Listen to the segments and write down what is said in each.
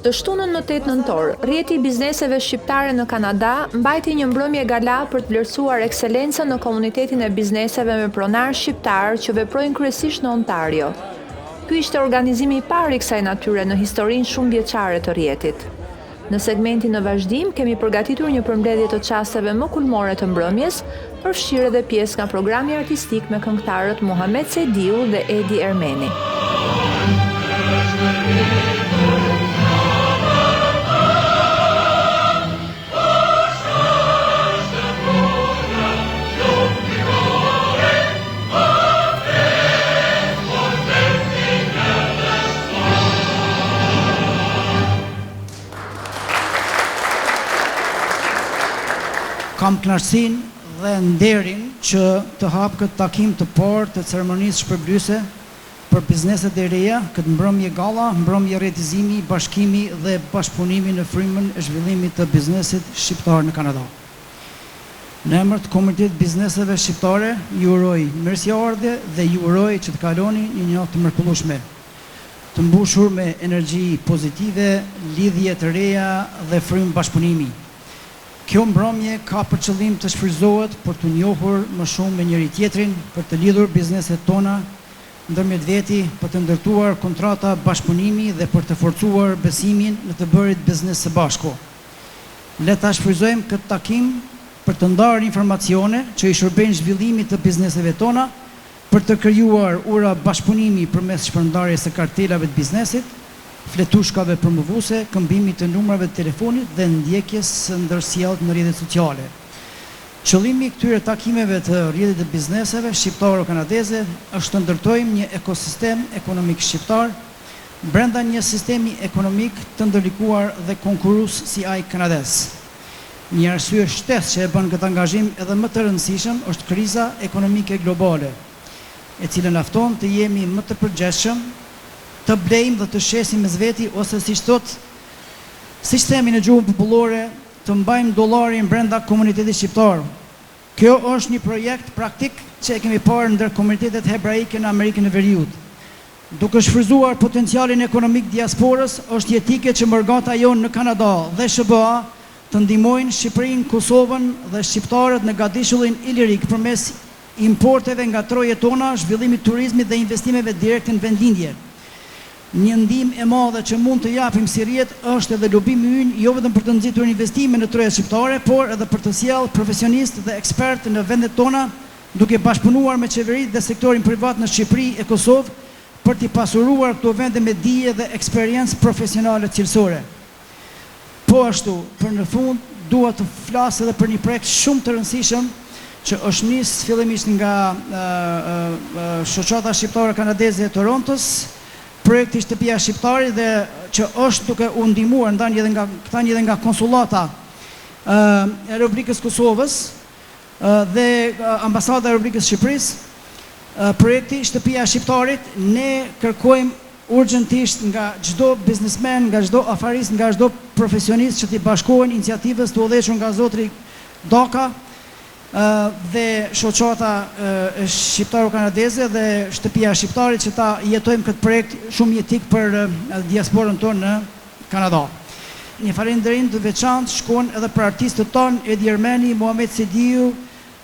Të shtunën në 8 nëntor, rrjeti i bizneseve shqiptare në Kanada mbajti një mbrëmje gala për të vlerësuar ekselencën në komunitetin e bizneseve me pronar shqiptar që veprojnë kryesisht në Ontario. Ky ishte organizimi i parë i kësaj natyre në historinë shumë vjeçare të rrjetit. Në segmentin në vazhdim kemi përgatitur një përmbledhje të çasteve më kulmore të mbrëmjes, përfshirë edhe pjesë nga programi artistik me këngëtarët Muhamet Sejdiu dhe Edi Ermeni. Kam kënaqësinë dhe nderin që të hap këtë takim të parë të ceremonisë shpërblyese për bizneset e reja, këtë mbrëmje galla, mbrëmje rretëzimi, bashkimi dhe bashkëpunimi në frymën e zhvillimit të biznesit shqiptar në Kanada. Në emër të komunitetit bizneseve shqiptare, ju uroj mirësiardhje dhe ju uroj që të kaloni një javë të mrekullueshme, të mbushur me energji pozitive, lidhje të reja dhe frymë bashkëpunimi. Kjo mbrëmje ka për qëllim të shfrytëzohet për të njohur më shumë me njëri tjetrin, për të lidhur bizneset tona ndërmjet veti, për të ndërtuar kontrata bashkëpunimi dhe për të forcuar besimin në të bërit biznes së bashku. Le ta shfrytëzojmë këtë takim për të ndarë informacione që i shërbejnë zhvillimit të bizneseve tona, për të krijuar ura bashkëpunimi përmes shpërndarjes së kartelave të biznesit, fletushkave promovuese, këmbimit të numrave të telefonit dhe ndjekjes së ndërsjelljes në rrjetet sociale. Qëllimi i këtyre takimeve të rrjetit të bizneseve shqiptaro-kanadeze është të ndërtojmë një ekosistem ekonomik shqiptar brenda një sistemi ekonomik të ndërlikuar dhe konkurrues si ai kanadez. Një arsye shtesë që e bën këtë angazhim edhe më të rëndësishëm është kriza ekonomike globale, e cila na fton të jemi më të përgjegjshëm, të blejmë dhe të shesim mes veti, ose siç themi në gjuhën popullore, të mbajmë dollarin brenda komunitetit shqiptar. Kjo është një projekt praktik që e kemi parë ndër komunitetet hebraike në Amerikën e Veriut. Duke shfrytzuar potencialin ekonomik diasporës, është jetike që morgata jonë në Kanada dhe SBA të ndihmojnë Shqipërinë, Kosovën dhe shqiptarët në gatishëllin ilirik përmes importeve nga trojet tona, zhvillimit turizmit dhe investimeve direkte në vendlindje. Një ndihmë e madhe që mund të japim si rrjet është edhe lobimi ynë, jo vetëm për të nxitur investime në trojet shqiptare, por edhe për të sjellë profesionistë dhe ekspertë në vendet tona, duke bashkëpunuar me qeveritë dhe sektorin privat në Shqipëri e Kosovë për t'i pasuruar këto vende me dije dhe eksperiencë profesionale cilësore. Po ashtu, për në fund, dua të flas edhe për një projekt shumë të rëndësishëm që është nis fillimisht nga shoqata shqiptare kanadeze e Torontos, projekti Shtëpia Shqiptare dhe që është duke u ndihmuar ndanje edhe nga konsullata e Republikës Kosovës dhe ambasada e Republikës Shqipërisë. Projekti Shtëpia Shqiptarit, ne kërkojmë urgjentisht nga çdo biznesmen, nga çdo afarist, nga çdo profesionist që t'i bashkohen iniciativës të udhëhequr nga zotri Doka dhe shoqata shqiptaro-kanadeze dhe Shtëpia Shqiptarit, që ta jetojmë këtë projekt shumë jetik për diasporën tonë në Kanada. Një falënderim të veçantë shkon edhe për artistët tonë, Edi Ermeni, Muhamet Sejdiu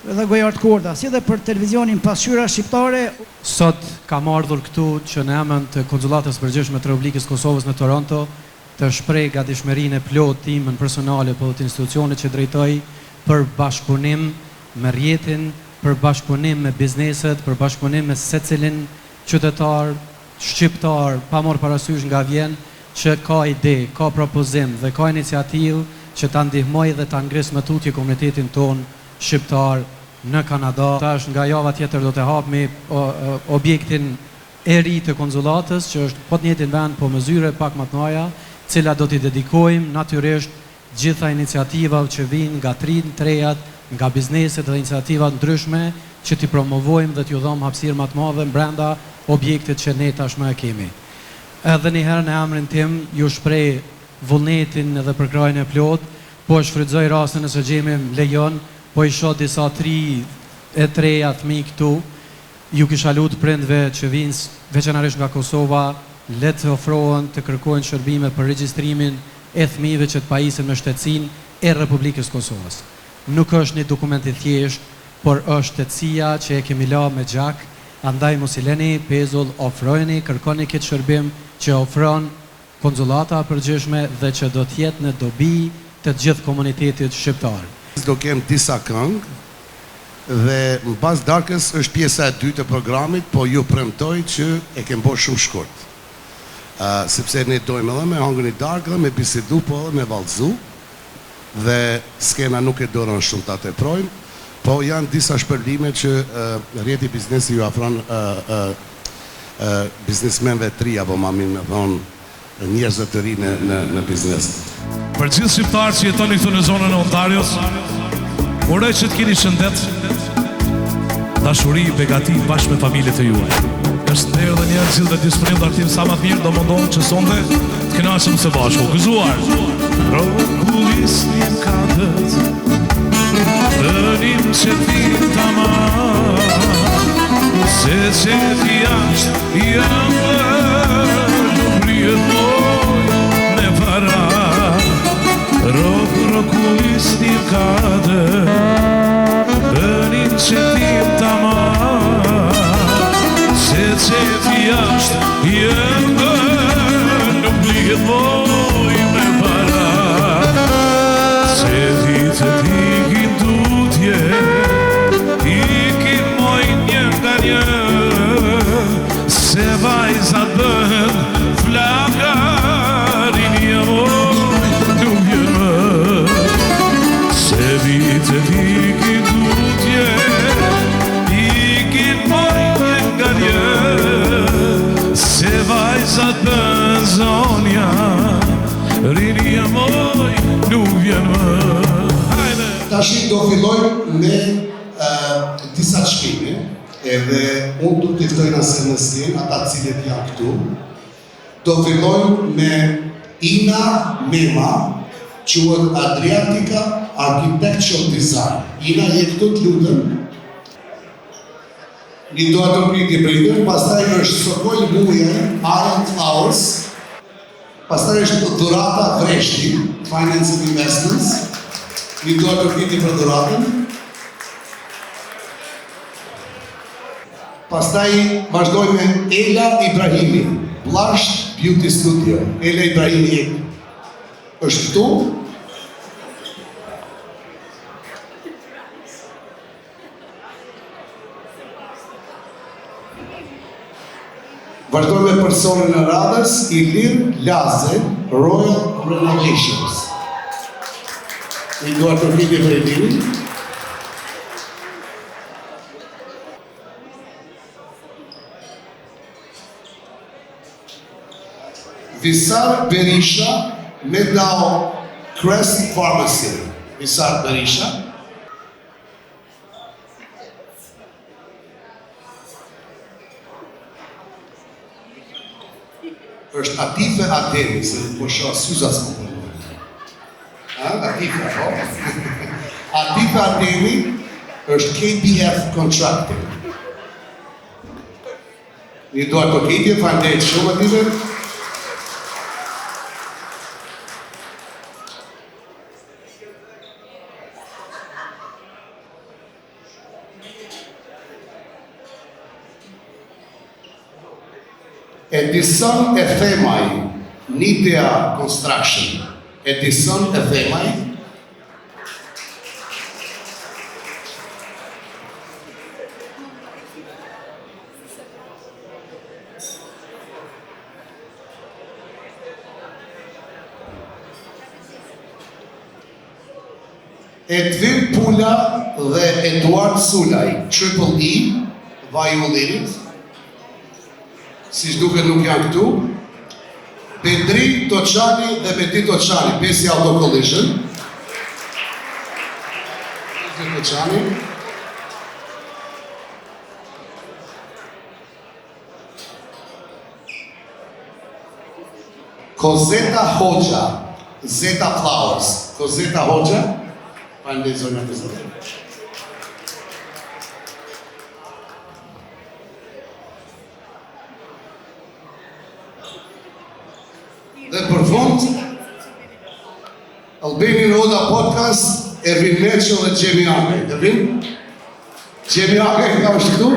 dhe Gojart Korda, si dhe për televizionin Pasqyra Shqiptare. Sot kam ardhur këtu që në emër të Konsullatës Përgjithshme të Republikës Kosovës në Toronto të shpreh gatishmërinë e plotë timën personale po të institucionit që drejtoj për bashkëpunim me rrjetin, për bashkëpunim me bizneset, për bashkëpunim me secilin qytetar shqiptar, pa marrë parasysh nga vjen që ka ide, ka propozim dhe ka iniciativë që ta ndihmoj dhe ta ngris më tutje komunitetin ton shqiptar në Kanada. Tash nga java tjetër do të hapmi objektin e ri të konsullatës, që është po të njëjtin vend, po me zyre pak më të mëdha, cila do t'i dedikojmë natyrisht gjitha iniciativave që vijnë nga trejat, nga bizneset dhe iniciativat ndryshme, që t'i promovojmë dhe t'ju dhom hapësirë më të madhe brenda objektit që ne tashmë e kemi. Edhe një herë në emrin tim ju shpreh vullnetin dhe përkrahjen e plot, po shfrytëzoj rastin nëse gjemi lejon, po i shoh disa 3 fëmijë këtu, ju kisha lutur prindve që vinë veçanërisht nga Kosova le të ofrohen, të kërkohen shërbime për regjistrimin e fëmijëve që të pajisen me shtetësinë e Republikës Kosovës. Nuk është një dokument i thjeshtë, por është shtetësia që e kemi la me gjak, andaj mos i leni pezull, ofrojeni, kërkoni këtë shërbim që ofron konzulata e përgjithshme dhe që do të jetë në dobi të gjithë komunitetit shqiptar. Do kem disa këngë dhe në pas darkës është pjesa e dytë e programit, po ju premtoj që e kem bërë shumë shkurt. Sepse ne dojmë edhe me hangën i darkë dhe me bisedu, po edhe me vallëzu, dhe skena nuk e doron shumë ta teprojmë, po janë disa shpërblime që rjeti biznesi ju afron biznesmenve të ri, apo ma mirë me thonë njerëzve të ri në biznes. Për gjithë shqiptarë që jetoni këtu në zonën e Ontarios, uroj që të keni shëndet, dashuri, begati bashkë me familjet e juaj. Është ndërë dhe njerë cilë dhe disponim dhe artim sa më të mirë, do mundohem që sonde të kënaqem së bashku. Gëzuar! Rokullis një katët, dënim që ti tamam, se që ti ashtë janë nuk rrjet moj me para. Rokullis një katët, dënim që ti tamam, se që ti ashtë janë nuk rrjet moj me para. Se ditë t'ikin tutje, ikin moj një nga një, se vajzat bën flakarin jemoj nuk jemë. Se ditë t'ikin tutje, ikin moj një nga një, se vajzat bën zonja, rini jemoj nuk vjen më. Tashi do fillojmë me disa çmime, edhe unë du t'i ftoj nëse nësjen, ata cilët janë këtu. Do fillojmë me Ina Mema, quhet Adriatica Architectural Design. Ina, je këtu të lutem. Një do ato pritje pritje, pastaj është Sokoj Muja, Iron Flowers, pastaj është dhurata Vreshti, Finance and Investments. Një do ato pritje për dhuratën. Pastaj vazhdojmë me Ela Ibrahimi, Blush Beauty Studio. Ela Ibrahimi është këtu. Vazhdojmë me personin e radhës, Ilir Laze, Royal Renovations. Një duar të piti për Ilirin. Visar Berisha, Medao Crest Pharmacy. Visar Berisha. Është Atife Ademi, se po shoh syza s'po përmojnë. Atife, po? Atife Ademi është KBF Contracting. Një duar të kitje, faleminderit shumë Atife. Edison e Themaj, Nidea Construction. Edison e Themaj. Edvin Pula dhe Eduard Sulaj, Triple E, vaj u lirit. Si shduket nuk janë këtu. Bedri Toçani dhe Beti Toçani, Besi Auto Collision. Beti Toçani. Kozeta Hoxha, Zeta Flowers. Kozeta Hoxha, faleminderit zonja të zotë. Dhe për fund, Albanian Roda Podcast, Ervin Meqo dhe Gjemi Ake. Ervin? Gjemi Ake, ka është këtu?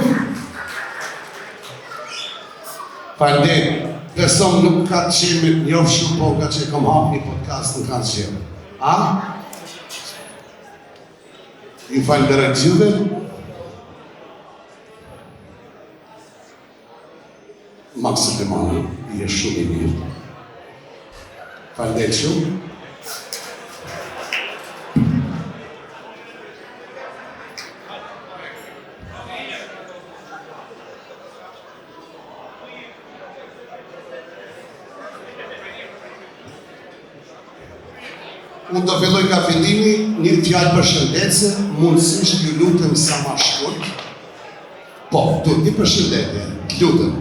Faleminderit. Beson nuk ka të qenë me njofë shumë po ka që kom hapë një podcast në kanë qenë. A? I falenderoj gjithë. Maksë të manë, i e shumë i mirë. Falenderoj shumë. Unë do filloj ka fillimi një fjallë për shëndetse, mundësisht ju lutem sa ma shkurt. Po, du një për shëndetje, lutem.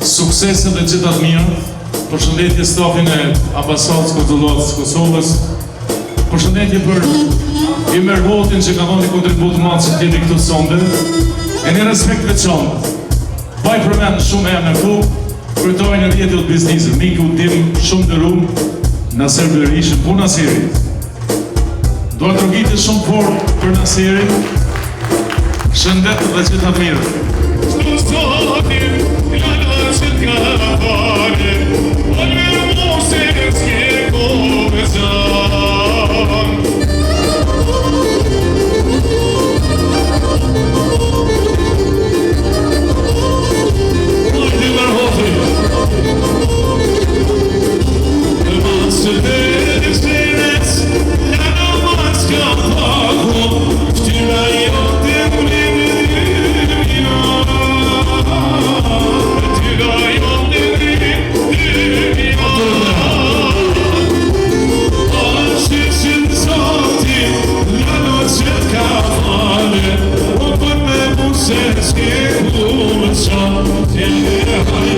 Suksese dhe gjithat mira, përshëndetje stafin e ambasadës konsulatës Kosovës, përshëndetje për Imer Votin që ka dhënë kontribut madh që t'jeni këtu sonde, e një respekt veçantë. Vaj përmend shumë e në këtu, kryetarin e rjetit biznisit, miku tim shumë nderuar, Nasir Berishi, po Nasiri. Do të rogiti shumë fort për Nasirin, shëndet dhe gjitha mirë. Sense che come so,